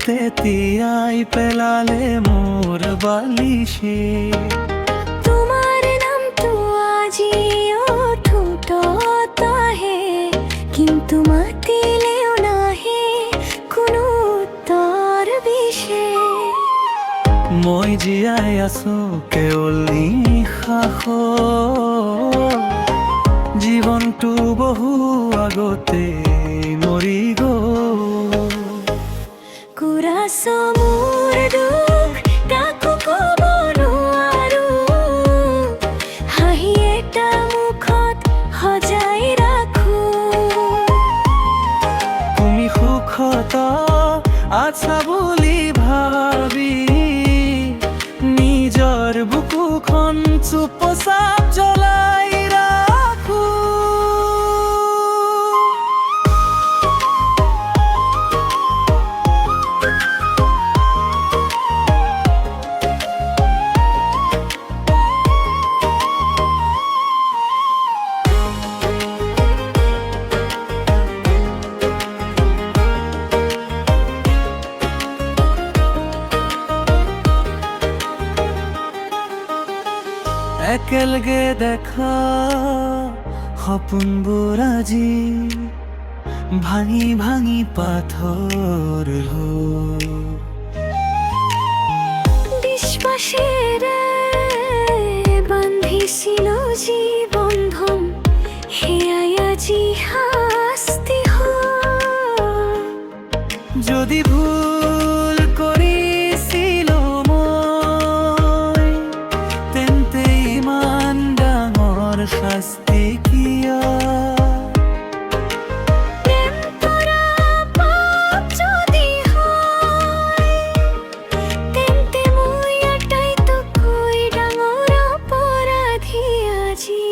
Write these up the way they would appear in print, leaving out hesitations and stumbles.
রাতে তিয়াই পেলালে মোর বালিশে। তোমার নাম তো আজিও ঠোঁটত আহে, কিন্তু মাতিলেও নাহে কোনো উত্তৰ বিশে। মই জীয়াই আছো কেৱল নিশ্বাস, জীৱনটো বহু আগতে মৰি গ'ল। কুৰাছ মোৰ দুখ কাকো ক'ব নোৱাৰো, হাঁহি এটা মুখত সজাই ৰাখো। তুমি সুখত আছা বুলি ভাবি নিজৰ বুকুখন চুপচাপ জ্বলাই ৰাখো। একেলগে দেখা সপোনবোৰ আজি ভাঙি ভাঙি পাথৰ হ'ল। বিশ্বাসেৰে বান্ধিছিলো যি বন্ধন, সেয়াই আজি শাস্তি হ'ল। যদি ভুল কৰিছিলো মই, তেন্তে ইমান ডাঙৰ শাস্তি কিয়? প্ৰেম কৰা পাপ যদি হয়, তেন্তে মই আটাইতকৈ ডাঙৰ অপৰাধী আজি।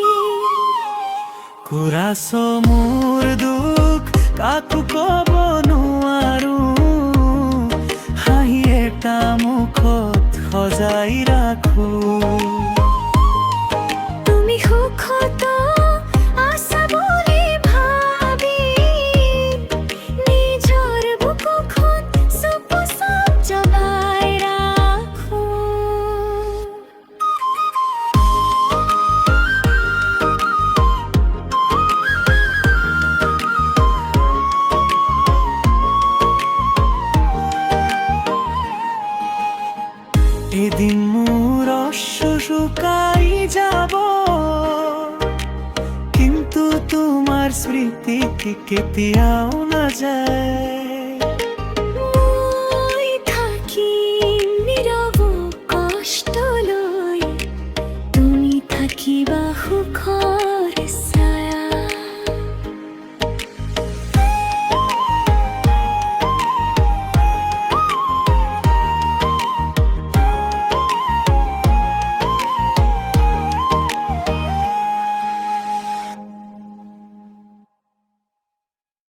কুৰাছ মোৰ দুখ কাকো ক'ব নোৱাৰো, হাঁহি এটা মুখত সজাই ৰাখো। তুমি সুখত আছা বুলি ভাবি নিজৰ বুকুখন চুপচাপ জ্বলাই ৰাখো। এদিন মোৰ অশ্ৰু শুকাই যাব, কিন্তু তোমাৰ স্মৃতি কেতিয়াও নাযায়।